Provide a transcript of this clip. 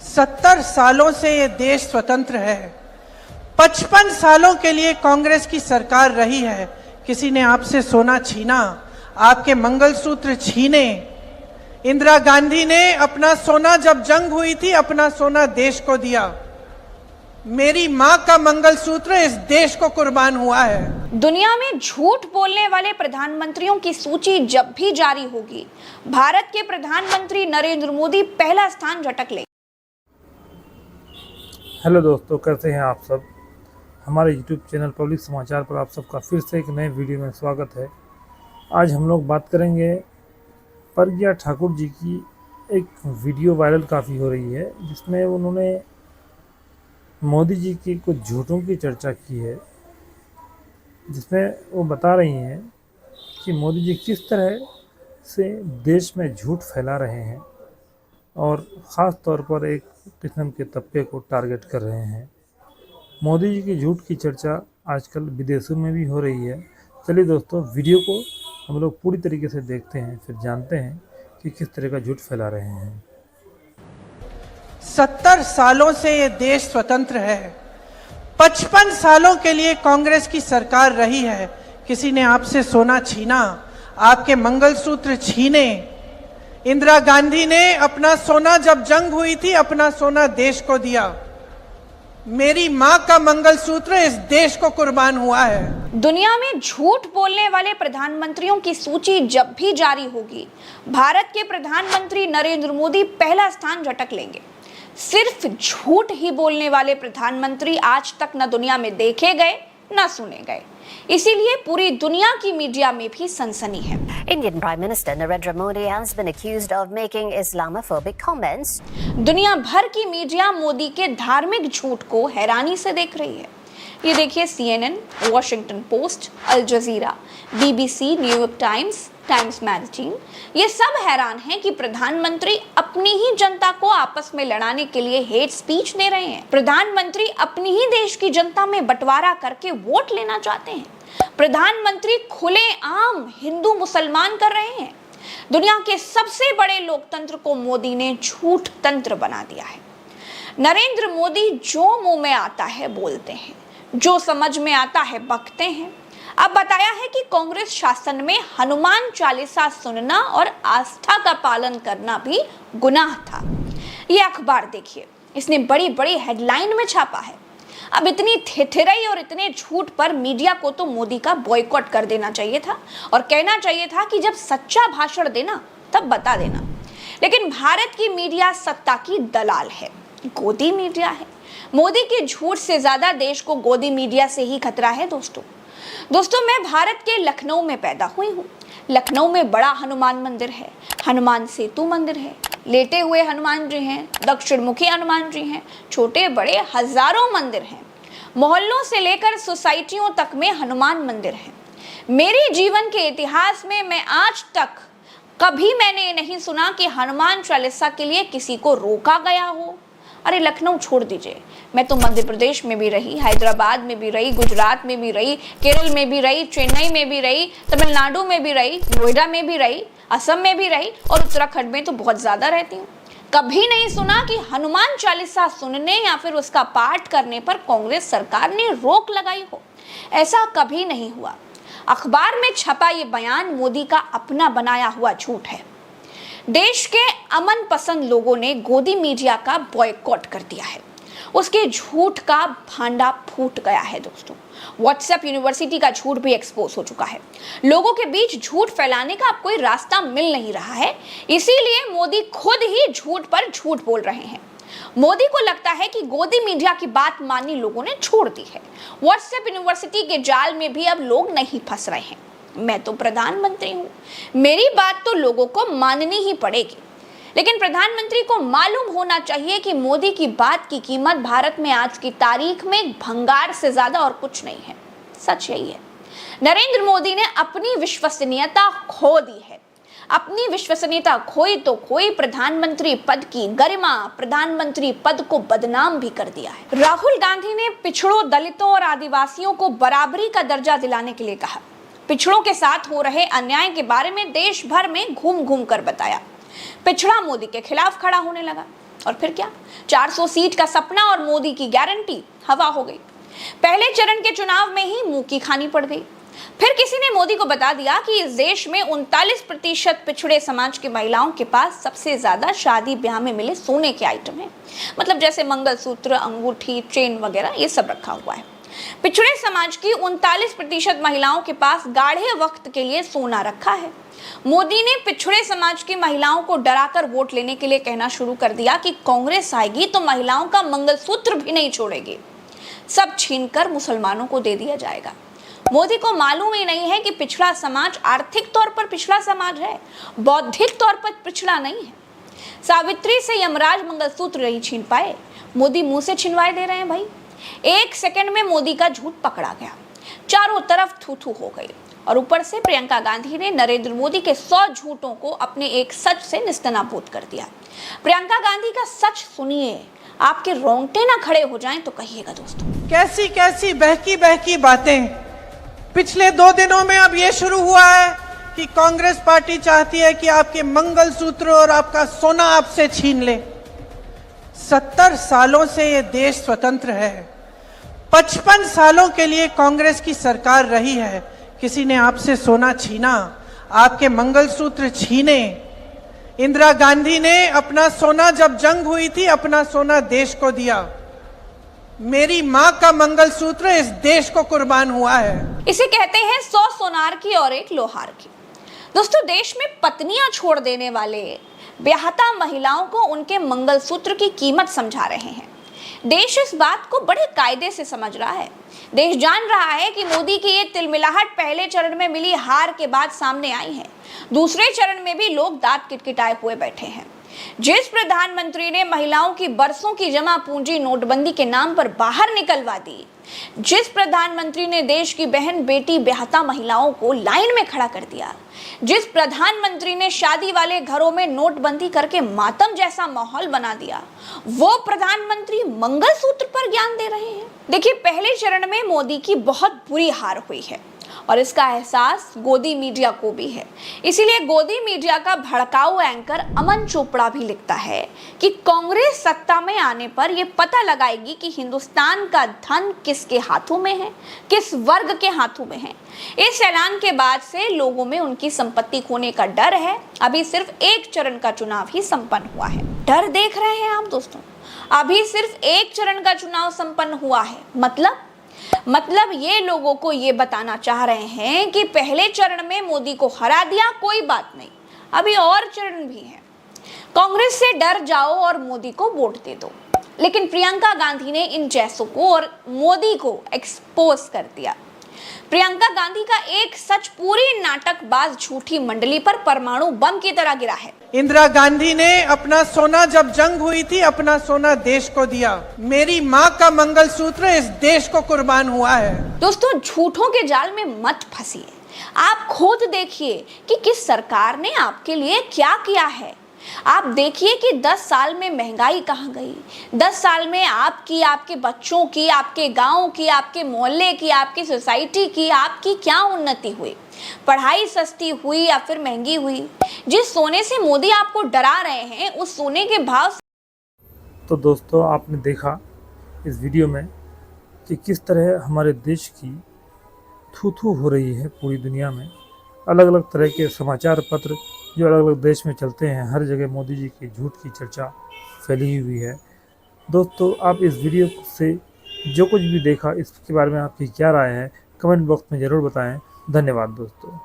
70 सालों से ये देश स्वतंत्र है। 55 सालों के लिए कांग्रेस की सरकार रही है। किसी ने आपसे सोना छीना, आपके मंगलसूत्र छीने। इंदिरा गांधी ने अपना सोना, जब जंग हुई थी, अपना सोना देश को दिया। मेरी मां का मंगलसूत्र इस देश को कुर्बान हुआ है। दुनिया में झूठ बोलने वाले प्रधानमंत्रियों की सूची जब भी जारी होगी, भारत के प्रधानमंत्री नरेंद्र मोदी पहला स्थान झटक लेंगे। हेलो दोस्तों, कैसे हैं आप सब। हमारे यूट्यूब चैनल पब्लिक समाचार पर आप सबका फिर से एक नए वीडियो में स्वागत है। आज हम लोग बात करेंगे प्रज्ञा ठाकुर जी की एक वीडियो वायरल काफ़ी हो रही है, जिसमें उन्होंने मोदी जी की कुछ झूठों की चर्चा की है, जिसमें वो बता रही हैं कि मोदी जी किस तरह से देश में झूठ फैला रहे हैं और ख़ास तौर पर एक किस्म के तबके को टारगेट कर रहे हैं। मोदी जी की झूठ की चर्चा आजकल विदेशों में भी हो रही है। चलिए दोस्तों, वीडियो को हम लोग पूरी तरीके से देखते हैं, फिर जानते हैं कि किस तरह का झूठ फैला रहे हैं। 70 सालों से ये देश स्वतंत्र है। 55 सालों के लिए कांग्रेस की सरकार रही है। किसी ने आपसे सोना छीना, आपके मंगलसूत्र छीने। इंदिरा गांधी ने अपना सोना, जब जंग हुई थी, अपना सोना देश को दिया। मेरी मां का मंगलसूत्र इस देश को कुर्बान हुआ है। दुनिया में झूठ बोलने वाले प्रधानमंत्रियों की सूची जब भी जारी होगी, भारत के प्रधानमंत्री नरेंद्र मोदी पहला स्थान झटक लेंगे। सिर्फ झूठ ही बोलने वाले प्रधानमंत्री आज तक न दुनिया में देखे गए न सुने गए, इसीलिए पूरी दुनिया की मीडिया में भी सनसनी है। Indian Prime Minister Narendra Modi has been accused of making Islamophobic comments. दुनिया भर की मीडिया मोदी के धार्मिक झूठ को हैरानी से देख रही है। ये देखिए, CNN, वॉशिंगटन पोस्ट, अल जजीरा, BBC, New York times, times magazine, ये सब हैरान हैं कि प्रधानमंत्री अपनी ही जनता को आपस में लड़ाने के लिए हेट स्पीच दे रहे हैं। प्रधानमंत्री अपनी ही देश की जनता में बंटवारा करके वोट लेना चाहते हैं। प्रधानमंत्री खुलेआम हिंदू मुसलमान कर रहे हैं। दुनिया के सबसे बड़े लोकतंत्र को मोदी ने झूठ तंत्र बना दिया है। नरेंद्र मोदी जो मुंह में आता है बोलते हैं, जो समझ में आता है बकते हैं। अब बताया है कि कांग्रेस शासन में हनुमान चालीसा सुनना और आस्था का पालन करना भी गुनाह था। ये अखबार देखिए, इसने बड़ी बड़ी हेडलाइन में छापा है। अब इतनी थेथेरई और इतने झूठ पर मीडिया को तो मोदी का बॉयकॉट कर देना चाहिए था और कहना चाहिए था कि जब सच्चा भाषण देना तब बता देना। लेकिन भारत की मीडिया सत्ता की दलाल है, गोदी मीडिया है। मोदी के झूठ से ज्यादा देश को गोदी मीडिया से ही खतरा है। दोस्तों, मैं भारत के लखनऊ में पैदा हुई हूँ। लखनऊ में बड़ा हनुमान मंदिर है, हनुमान सेतु मंदिर है, लेटे हुए हनुमान जी हैं, दक्षिण मुखी हनुमान जी हैं, छोटे बड़े हजारों मंदिर हैं। मोहल्लों से लेकर सोसाइटियों तक में हनुमान मंदिर हैं। मेरे जीवन के इतिहास में मैं आज तक कभी मैंने नहीं सुना कि हनुमान चालीसा के लिए किसी को रोका गया हो। अरे लखनऊ छोड़ दीजिए, मैं तो मध्य प्रदेश में भी रही, हैदराबाद में भी रही, गुजरात में भी रही, केरल में भी रही, चेन्नई में भी रही, तमिलनाडु में भी रही, नोएडा में भी रही, असम में भी रही और उत्तराखंड में तो बहुत ज्यादा रहती हूँ। कभी नहीं सुना कि हनुमान चालीसा सुनने या फिर उसका पाठ करने पर कांग्रेस सरकार ने रोक लगाई हो। ऐसा कभी नहीं हुआ। अखबार में छपा ये बयान मोदी का अपना बनाया हुआ झूठ है। देश के अमन पसंद लोगों ने गोदी मीडिया का बॉयकॉट कर दिया है। उसके झूठ का भांडा फूट गया है। दोस्तों, व्हाट्सएप यूनिवर्सिटी का झूठ भी एक्सपोज हो चुका है। लोगों के बीच झूठ फैलाने का अब कोई रास्ता मिल नहीं रहा है, इसीलिए मोदी खुद ही झूठ पर झूठ बोल रहे हैं। मोदी को लगता है कि गोदी मीडिया की बात माननी लोगों ने छोड़ दी है। व्हाट्सएप यूनिवर्सिटी के जाल में भी अब लोग नहीं फंस रहे हैं। मैं तो प्रधानमंत्री हूँ, मेरी बात तो लोगों को माननी ही पड़ेगी। लेकिन प्रधानमंत्री को मालूम होना चाहिए कि मोदी की बात की कीमत भारत में आज की तारीख में भंगार से ज्यादा और कुछ नहीं है। सच यही है, नरेंद्र मोदी ने अपनी विश्वसनीयता खो दी है। अपनी विश्वसनीयता खोई तो खोई, प्रधानमंत्री पद की गरिमा, प्रधानमंत्री पद को बदनाम भी कर दिया है। राहुल गांधी ने पिछड़ों, दलितों और आदिवासियों को बराबरी का दर्जा दिलाने के लिए कहा। पिछड़ों के साथ हो रहे अन्याय के बारे में देश भर में घूम घूम कर बताया। पिछड़ा मोदी के खिलाफ खड़ा होने लगा। और फिर क्या, 400 सीट का सपना और मोदी की गारंटी हवा हो गई। पहले चरण के चुनाव में ही मुंह की खानी पड़ गई। फिर किसी ने मोदी को बता दिया कि इस देश में 39% पिछड़े समाज की महिलाओं के पास सबसे ज्यादा शादी ब्याह में मिले सोने के आइटम है, मतलब जैसे मंगलसूत्र, अंगूठी, चेन वगैरह ये सब रखा हुआ है। पिछड़े समाज की 39% महिलाओं के पास गाढ़े वक्त के लिए सोना रखा है। मोदी ने पिछड़े समाज की महिलाओं को डराकर वोट लेने के लिए कहना शुरू कर दिया कि कांग्रेस आएगी तो महिलाओं का मंगलसूत्र भी नहीं छोड़ेगी, सब छीनकर मुसलमानों को दे दिया जाएगा। मोदी को मालूम ही नहीं है कि पिछड़ा समाज आर्थिक तौर पर पिछड़ा समाज है, बौद्धिक तौर पर पिछड़ा नहीं है। सावित्री से यमराज मंगलसूत्र नहीं छीन पाए, मोदी मुंह से छिनवाए दे रहे हैं भाई। 1 सेकंड में मोदी का झूठ पकड़ा गया, चारों तरफ थू थू हो गई। और ऊपर से प्रियंका गांधी ने नरेंद्र मोदी के 100 झूठों को अपने एक सच से निस्तनाबूद कर दिया। प्रियंका गांधी का सच सुनिए, आपके रोंगटे ना खड़े हो जाएं तो कहिएगा दोस्तों। कैसी कैसी बहकी बहकी बातें। पिछले 2 दिनों में अब ये शुरू हुआ है कि कांग्रेस पार्टी चाहती है कि आपके मंगलसूत्र और आपका सोना आपसे छीन ले। 70 सालों से ये देश स्वतंत्र है, 55 सालों के लिए कांग्रेस की सरकार रही है। किसी ने आपसे सोना छीना, आपके मंगलसूत्र छीने। इंदिरा गांधी ने अपना सोना, जब जंग हुई थी, अपना सोना देश को दिया। मेरी मां का मंगलसूत्र इस देश को कुर्बान हुआ है। इसे कहते हैं 100 सोनार की और 1 लोहार की। दोस्तों, देश में पत्नियां छोड़ देने वाले ब्याहता महिलाओं को उनके मंगलसूत्र की कीमत समझा रहे हैं। देश इस बात को बड़े कायदे से समझ रहा है। देश जान रहा है कि मोदी की ये तिलमिलाहट पहले चरण में मिली हार के बाद सामने आई है। दूसरे चरण में भी लोग दांत किटकिटाए हुए बैठे हैं। जिस प्रधानमंत्री ने महिलाओं की बरसों की जमा पूंजी नोटबंदी के नाम पर बाहर निकलवा दी, जिस प्रधानमंत्री ने देश की बहन बेटी ब्याहता महिलाओं को लाइन में खड़ा कर दिया, जिस प्रधानमंत्री ने शादी वाले घरों में नोटबंदी करके मातम जैसा माहौल बना दिया, वो प्रधानमंत्री मंगलसूत्र पर ज्ञान दे रहे हैं। देखिए, पहले चरण में मोदी की बहुत बुरी हार हुई है और इसका एहसास गोदी मीडिया को भी है। इसीलिए गोदी मीडिया का भड़काऊ एंकर अमन चोपड़ा भी लिखता है कि कांग्रेस सत्ता में आने पर यह पता लगाएगी कि हिंदुस्तान का धन किसके हाथों में है, किस वर्ग के हाथों में है। इस ऐलान के बाद से लोगों में उनकी संपत्ति खोने का डर है। अभी सिर्फ 1 चरण का चुनाव ही संपन्न हुआ है। डर देख रहे हैं आप दोस्तों, अभी सिर्फ 1 चरण का चुनाव संपन्न हुआ है। मतलब ये लोगों को ये बताना चाह रहे हैं कि पहले चरण में मोदी को हरा दिया, कोई बात नहीं, अभी और चरण भी है। कांग्रेस से डर जाओ और मोदी को वोट दे दो। लेकिन प्रियंका गांधी ने इन जैसों को और मोदी को एक्सपोज कर दिया। प्रियंका गांधी का एक सच पूरी नाटकबाज झूठी मंडली पर परमाणु बम की तरह गिरा है। इंदिरा गांधी ने अपना सोना, जब जंग हुई थी, अपना सोना देश को दिया। मेरी मां का मंगलसूत्र इस देश को कुर्बान हुआ है। दोस्तों, झूठों के जाल में मत फंसिए। आप खुद देखिए कि किस सरकार ने आपके लिए क्या किया है। आप देखिए कि 10 साल में महंगाई कहाँ गई। 10 साल में आपकी, आपके बच्चों की, आपके गांव की, आपके मोहल्ले की, आपकी सोसाइटी की, आपकी क्या उन्नति हुई। पढ़ाई सस्ती हुई या फिर महंगी हुई। जिस सोने से मोदी आपको डरा रहे हैं, उस सोने के भाव। तो दोस्तों, आपने देखा इस वीडियो में कि किस तरह हमारे देश की थू थू हो रही है पूरी दुनिया में। अलग अलग तरह के समाचार पत्र जो अलग अलग देश में चलते हैं, हर जगह मोदी जी की झूठ की चर्चा फैली हुई है। दोस्तों, आप इस वीडियो से जो कुछ भी देखा, इसके बारे में आपकी क्या राय है, कमेंट बॉक्स में ज़रूर बताएं। धन्यवाद दोस्तों।